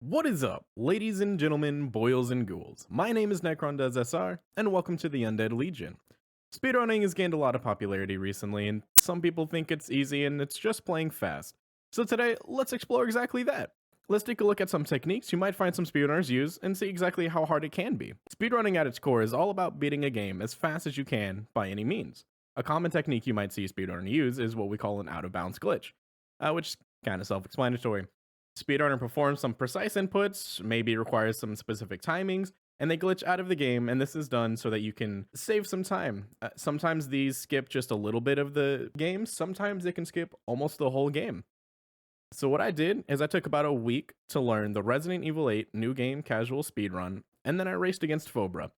What is up, ladies and gentlemen, boils and ghouls? My name is NecronDoesSR, and welcome to the Undead Legion. Speedrunning has gained a lot of popularity recently, and some people think it's easy and it's just playing fast. So today, let's explore exactly that. Let's take a look at some techniques you might find some speedrunners use and see exactly how hard it can be. Speedrunning at its core is all about beating a game as fast as you can by any means. A common technique you might see speedrunners use is what we call an out-of-bounds glitch, which is kind of self-explanatory. Speedrunner performs some precise inputs, maybe requires some specific timings, and they glitch out of the game, and this is done so that you can save some time. Sometimes these skip just a little bit of the game, sometimes they can skip almost the whole game. So what I did is I took about a week to learn the Resident Evil 8 new game casual speedrun, and then I raced against Vobra.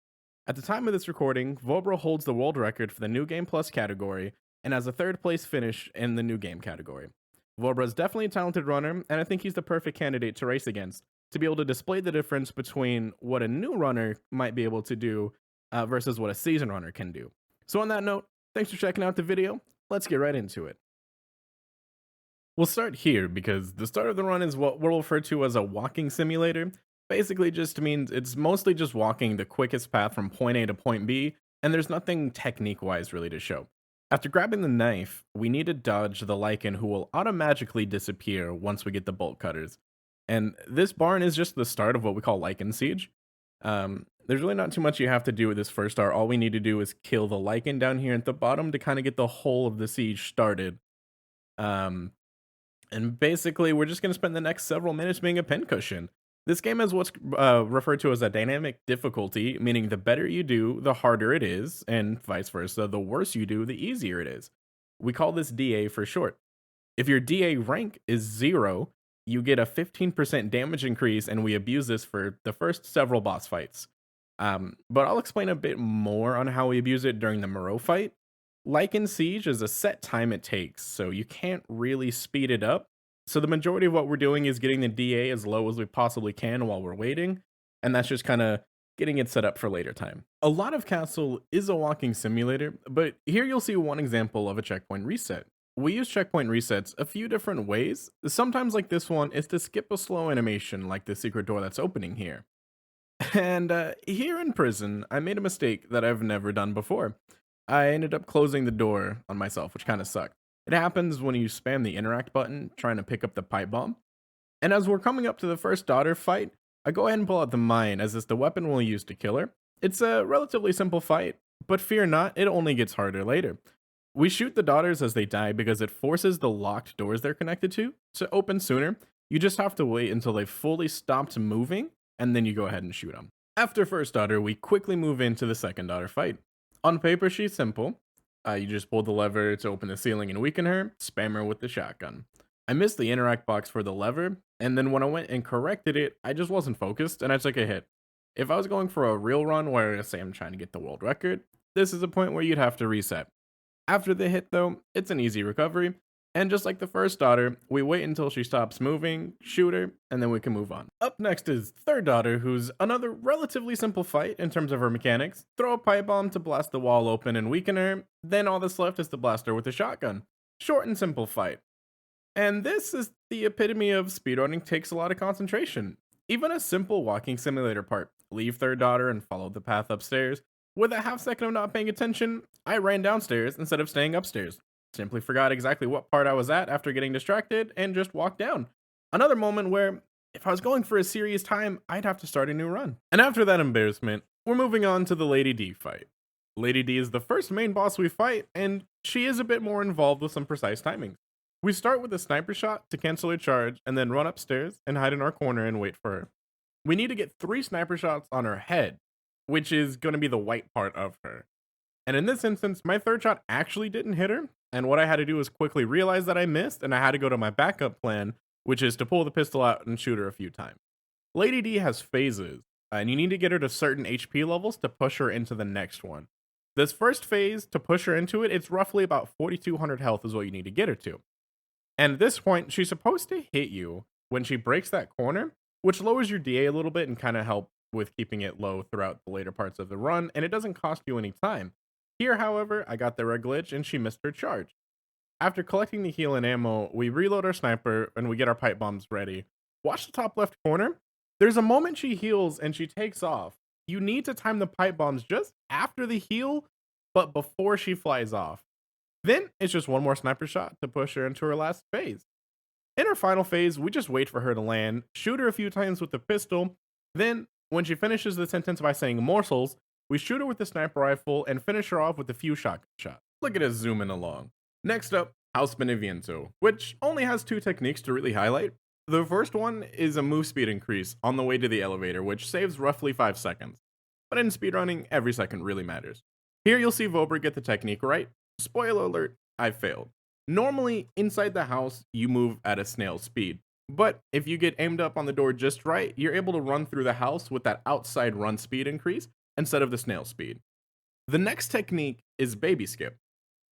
At the time of this recording, Vobra holds the world record for the new game plus category, and has a third place finish in the new game category. Vobra is definitely a talented runner, and I think he's the perfect candidate to race against, to be able to display the difference between what a new runner might be able to do versus what a seasoned runner can do. So on that note, thanks for checking out the video. Let's get right into it. We'll start here because the start of the run is what we'll refer to as a walking simulator. Basically just means it's mostly just walking the quickest path from point A to point B, and there's nothing technique-wise really to show. After grabbing the knife, we need to dodge the lichen who will automatically disappear once we get the bolt cutters. And this barn is just the start of what we call lichen siege. There's really not too much you have to do with this first star. All we need to do is kill the lichen down here at the bottom to kind of get the whole of the siege started. Um, and basically, we're just going to spend the next several minutes being a pincushion. This game is what's referred to as a dynamic difficulty, meaning the better you do, the harder it is, and vice versa. The worse you do, the easier it is. We call this DA for short. If your DA rank is 0, you get a 15% damage increase, and we abuse this for the first several boss fights. But I'll explain a bit more on how we abuse it during the Moreau fight. Like in Siege is a set time it takes, so you can't really speed it up. So the majority of what we're doing is getting the DA as low as we possibly can while we're waiting, and that's just kind of getting it set up for later time. A lot of Castle is a walking simulator, but here you'll see one example of a checkpoint reset. We use checkpoint resets a few different ways. Sometimes like this one is to skip a slow animation like the secret door that's opening here. And here in prison, I made a mistake that I've never done before. I ended up closing the door on myself, which kind of sucked. It happens when you spam the interact button trying to pick up the pipe bomb. And as we're coming up to the first daughter fight, I go ahead and pull out the mine as it's the weapon we'll use to kill her. It's a relatively simple fight, but fear not, it only gets harder later. We shoot the daughters as they die because it forces the locked doors they're connected to open sooner. You just have to wait until they've fully stopped moving, and then you go ahead and shoot them. After first daughter, we quickly move into the second daughter fight. On paper, she's simple. You just pull the lever to open the ceiling and weaken her, spam her with the shotgun. I missed the interact box for the lever, and then when I went and corrected it, I just wasn't focused and I took a hit. If I was going for a real run where, say, I'm trying to get the world record, this is a point where you'd have to reset. After the hit, though, it's an easy recovery, and just like the first daughter, we wait until she stops moving, shoot her, and then we can move on. Up next is third daughter, who's another relatively simple fight in terms of her mechanics. Throw a pipe bomb to blast the wall open and weaken her, then all that's left is to blast her with a shotgun. Short and simple fight. And this is the epitome of speedrunning takes a lot of concentration. Even a simple walking simulator part. Leave third daughter and follow the path upstairs. With a half second of not paying attention, I ran downstairs instead of staying upstairs. Simply forgot exactly what part I was at after getting distracted and just walked down. Another moment where, if I was going for a serious time, I'd have to start a new run. And after that embarrassment, we're moving on to the Lady D fight. Lady D is the first main boss we fight, and she is a bit more involved with some precise timings. We start with a sniper shot to cancel her charge, and then run upstairs and hide in our corner and wait for her. We need to get 3 sniper shots on her head, which is going to be the white part of her. And in this instance, my third shot actually didn't hit her, and what I had to do was quickly realize that I missed, and I had to go to my backup plan, which is to pull the pistol out and shoot her a few times. Lady D has phases, and you need to get her to certain HP levels to push her into the next one. This first phase, to push her into it, it's roughly about 4,200 health is what you need to get her to. And at this point, she's supposed to hit you when she breaks that corner, which lowers your DA a little bit and kind of help with keeping it low throughout the later parts of the run, and it doesn't cost you any time. Here, however, I got the red glitch and she missed her charge. After collecting the heal and ammo, we reload our sniper and we get our pipe bombs ready. Watch the top left corner. There's a moment she heals and she takes off. You need to time the pipe bombs just after the heal, but before she flies off. Then it's just one more sniper shot to push her into her last phase. In her final phase, we just wait for her to land, shoot her a few times with the pistol, then, when she finishes the sentence by saying morsels, we shoot her with the sniper rifle and finish her off with a few shotgun shots. Look at us zooming along. Next up, House Beneviento, which only has two techniques to really highlight. The first one is a move speed increase on the way to the elevator, which saves roughly 5 seconds. But in speedrunning, every second really matters. Here you'll see Vobra get the technique right. Spoiler alert, I failed. Normally, inside the house, you move at a snail's speed. But if you get aimed up on the door just right, you're able to run through the house with that outside run speed increase instead of the snail speed. The next technique is baby skip.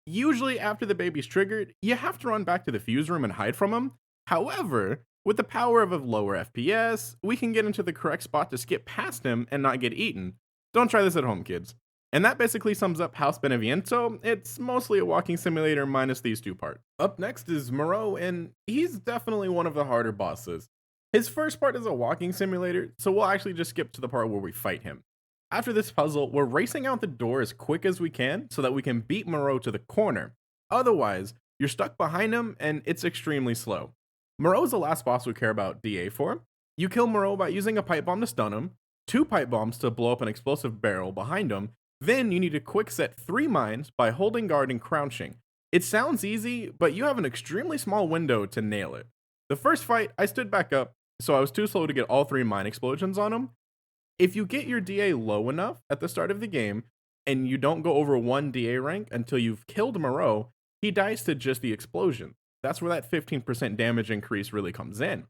Usually after the baby's triggered, you have to run back to the fuse room and hide from him. However, with the power of a lower FPS, we can get into the correct spot to skip past him and not get eaten. Don't try this at home, kids. And that basically sums up House Beneviento. It's mostly a walking simulator minus these two parts. Up next is Moreau, and he's definitely one of the harder bosses. His first part is a walking simulator, so we'll actually just skip to the part where we fight him. After this puzzle, we're racing out the door as quick as we can so that we can beat Moreau to the corner. Otherwise, you're stuck behind him and it's extremely slow. Moreau is the last boss we care about DA for. You kill Moreau by using a pipe bomb to stun him, 2 pipe bombs to blow up an explosive barrel behind him, then you need to quick set 3 mines by holding guard and crouching. It sounds easy, but you have an extremely small window to nail it. The first fight, I stood back up, so I was too slow to get all 3 mine explosions on him. If you get your DA low enough at the start of the game, and you don't go over 1 DA rank until you've killed Moreau, he dies to just the explosion. That's where that 15% damage increase really comes in.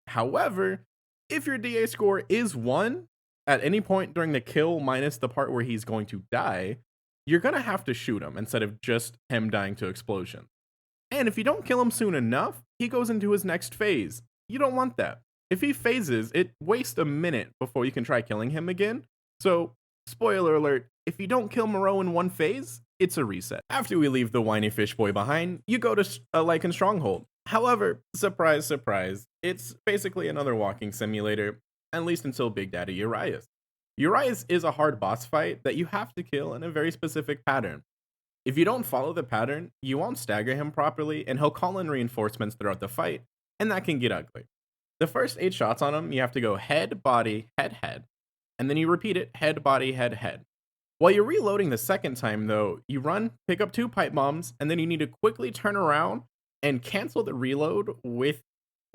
However, if your DA score is 1, at any point during the kill minus the part where he's going to die, you're going to have to shoot him instead of just him dying to explosion. And if you don't kill him soon enough, he goes into his next phase. You don't want that. If he phases, it wastes a minute before you can try killing him again. So, spoiler alert, if you don't kill Moreau in 1 phase, it's a reset. After we leave the whiny fish boy behind, you go to a Lycan Stronghold. However, surprise, surprise, it's basically another walking simulator, at least until Big Daddy Urias. Urias is a hard boss fight that you have to kill in a very specific pattern. If you don't follow the pattern, you won't stagger him properly, and he'll call in reinforcements throughout the fight, and that can get ugly. The first 8 shots on him, you have to go head, body, head, head, and then you repeat it, head, body, head, head. While you're reloading the second time though, you run, pick up 2 pipe bombs, and then you need to quickly turn around and cancel the reload with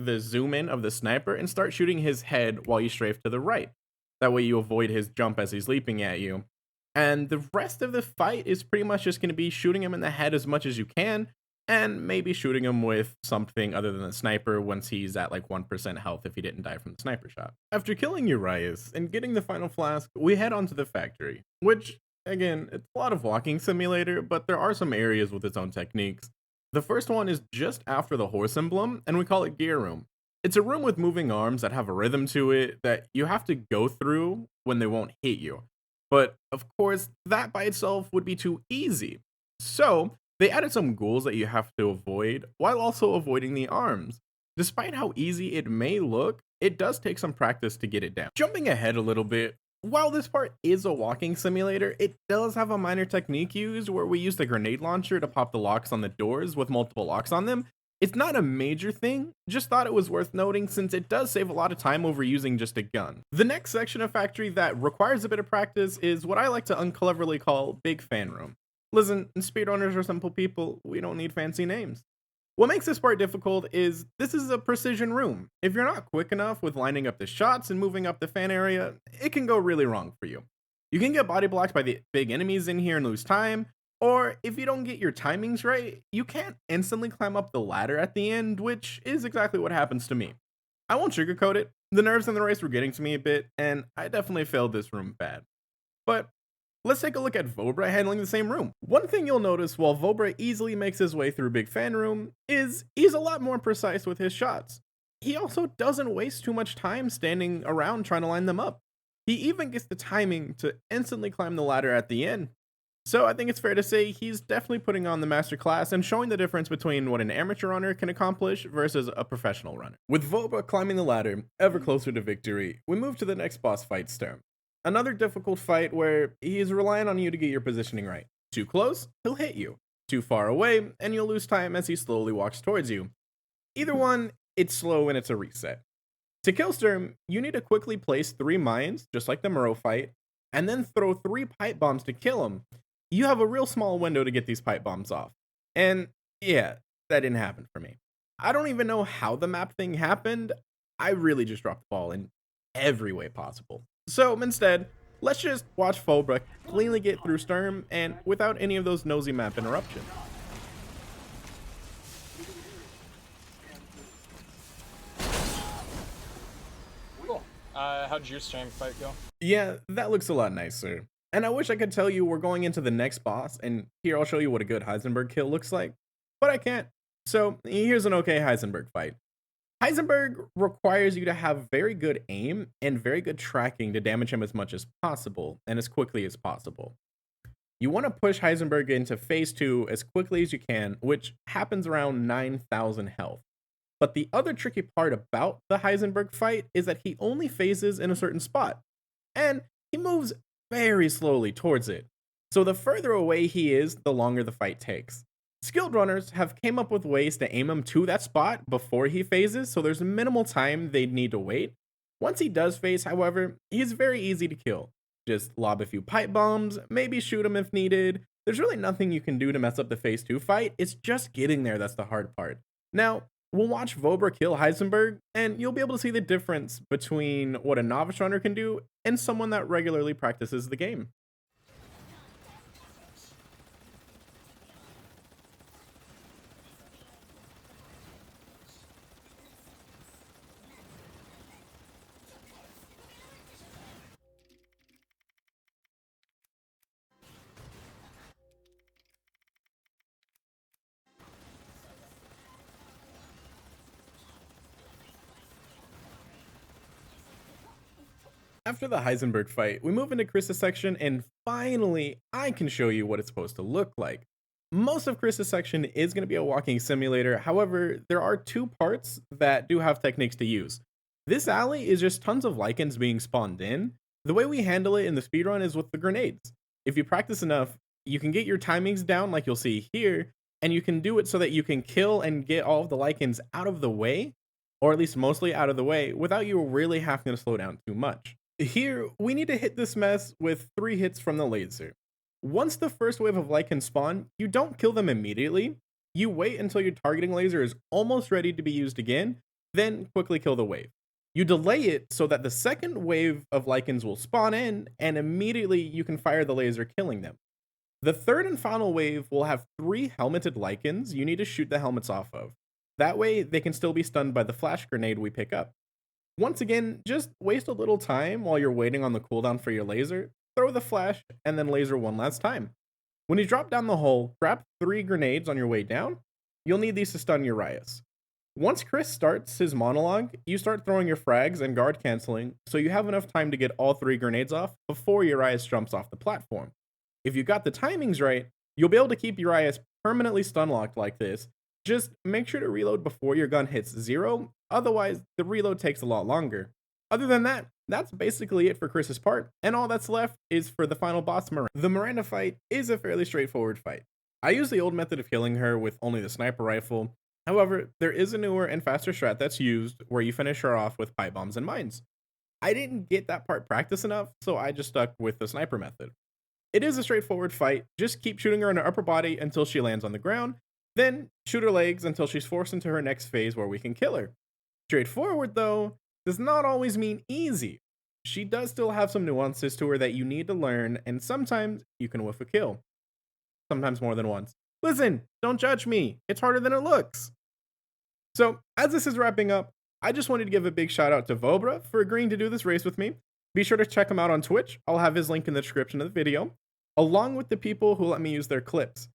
the zoom in of the sniper and start shooting his head while you strafe to the right. That way you avoid his jump as he's leaping at you. And the rest of the fight is pretty much just going to be shooting him in the head as much as you can, and maybe shooting him with something other than the sniper once he's at like 1% health if he didn't die from the sniper shot. After killing Urias and getting the final flask, we head on to the factory, which, again, it's a lot of walking simulator, but there are some areas with its own techniques. The first one is just after the horse emblem, and we call it Gear Room. It's a room with moving arms that have a rhythm to it that you have to go through when they won't hit you. But, of course, that by itself would be too easy. So, they added some ghouls that you have to avoid, while also avoiding the arms. Despite how easy it may look, it does take some practice to get it down. Jumping ahead a little bit, while this part is a walking simulator, it does have a minor technique used where we use the grenade launcher to pop the locks on the doors with multiple locks on them. It's not a major thing, just thought it was worth noting since it does save a lot of time over using just a gun. The next section of Factory that requires a bit of practice is what I like to uncleverly call Big Fan Room. Listen, speedrunners are simple people, we don't need fancy names. What makes this part difficult is this is a precision room. If you're not quick enough with lining up the shots and moving up the fan area, it can go really wrong for you. You can get body blocked by the big enemies in here and lose time, or if you don't get your timings right, you can't instantly climb up the ladder at the end, which is exactly what happens to me. I won't sugarcoat it, the nerves in the race were getting to me a bit, and I definitely failed this room bad. But let's take a look at Vobra handling the same room. One thing you'll notice while Vobra easily makes his way through Big Fan Room is he's a lot more precise with his shots. He also doesn't waste too much time standing around trying to line them up. He even gets the timing to instantly climb the ladder at the end. So I think it's fair to say he's definitely putting on the master class and showing the difference between what an amateur runner can accomplish versus a professional runner. With Vobra climbing the ladder ever closer to victory, we move to the next boss fight, Sturm. Another difficult fight where he is relying on you to get your positioning right. Too close, he'll hit you. Too far away, and you'll lose time as he slowly walks towards you. Either one, it's slow and it's a reset. To kill Sturm, you need to quickly place 3 mines, just like the Muro fight, and then throw 3 pipe bombs to kill him. You have a real small window to get these pipe bombs off. And yeah, that didn't happen for me. I don't even know how the map thing happened. I really just dropped the ball in every way possible. So instead, let's just watch Fobra cleanly get through Sturm and without any of those nosy map interruptions. Cool. How'd your stream fight go? Yeah, that looks a lot nicer. And I wish I could tell you we're going into the next boss, and here I'll show you what a good Heisenberg kill looks like, but I can't. So here's an okay Heisenberg fight. Heisenberg requires you to have very good aim and very good tracking to damage him as much as possible and as quickly as possible. You want to push Heisenberg into phase 2 as quickly as you can, which happens around 9,000 health. But the other tricky part about the Heisenberg fight is that he only phases in a certain spot, and he moves very slowly towards it. So the further away he is, the longer the fight takes. Skilled runners have came up with ways to aim him to that spot before he phases, so there's minimal time they'd need to wait. Once he does phase, however, he's very easy to kill. Just lob a few pipe bombs, maybe shoot him if needed. There's really nothing you can do to mess up the phase 2 fight, it's just getting there that's the hard part. Now, we'll watch Vobra kill Heisenberg, and you'll be able to see the difference between what a novice runner can do and someone that regularly practices the game. After the Heisenberg fight, we move into Chris's section, and finally, I can show you what it's supposed to look like. Most of Chris's section is going to be a walking simulator, however, there are 2 parts that do have techniques to use. This alley is just tons of lichens being spawned in. The way we handle it in the speedrun is with the grenades. If you practice enough, you can get your timings down like you'll see here, and you can do it so that you can kill and get all of the lichens out of the way, or at least mostly out of the way, without you really having to slow down too much. Here, we need to hit this mess with 3 hits from the laser. Once the first wave of lichens spawn, you don't kill them immediately. You wait until your targeting laser is almost ready to be used again, then quickly kill the wave. You delay it so that the second wave of lichens will spawn in, and immediately you can fire the laser, killing them. The third and final wave will have 3 helmeted lichens you need to shoot the helmets off of. That way, they can still be stunned by the flash grenade we pick up. Once again, just waste a little time while you're waiting on the cooldown for your laser, throw the flash, and then laser one last time. When you drop down the hole, grab 3 grenades on your way down. You'll need these to stun Urias. Once Chris starts his monologue, you start throwing your frags and guard canceling, so you have enough time to get all 3 grenades off before Urias jumps off the platform. If you got the timings right, you'll be able to keep Urias permanently stun locked like this. Just make sure to reload before your gun hits 0, otherwise the reload takes a lot longer. Other than that, that's basically it for Chris's part, and all that's left is for the final boss, Miranda. The Miranda fight is a fairly straightforward fight. I use the old method of killing her with only the sniper rifle. However, there is a newer and faster strat that's used where you finish her off with pipe bombs and mines. I didn't get that part practice enough, so I just stuck with the sniper method. It is a straightforward fight, just keep shooting her in her upper body until she lands on the ground, then shoot her legs until she's forced into her next phase where we can kill her. Straightforward, though, does not always mean easy. She does still have some nuances to her that you need to learn, and sometimes you can whiff a kill. Sometimes more than once. Listen, don't judge me. It's harder than it looks. So, as this is wrapping up, I just wanted to give a big shout out to Vobra for agreeing to do this race with me. Be sure to check him out on Twitch. I'll have his link in the description of the video, along with the people who let me use their clips.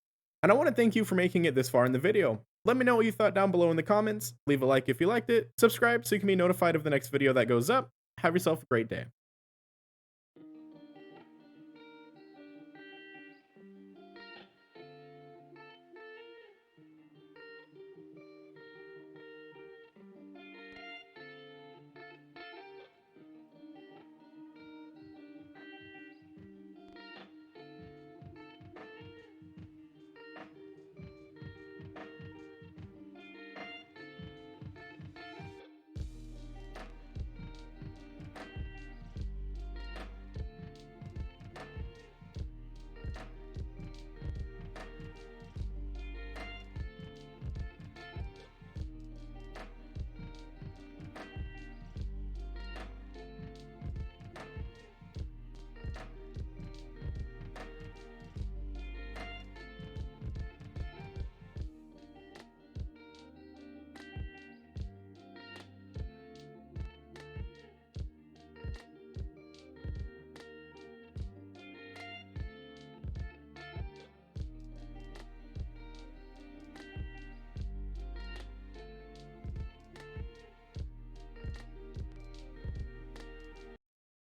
And I want to thank you for making it this far in the video. Let me know what you thought down below in the comments. Leave a like if you liked it. Subscribe so you can be notified of the next video that goes up. Have yourself a great day.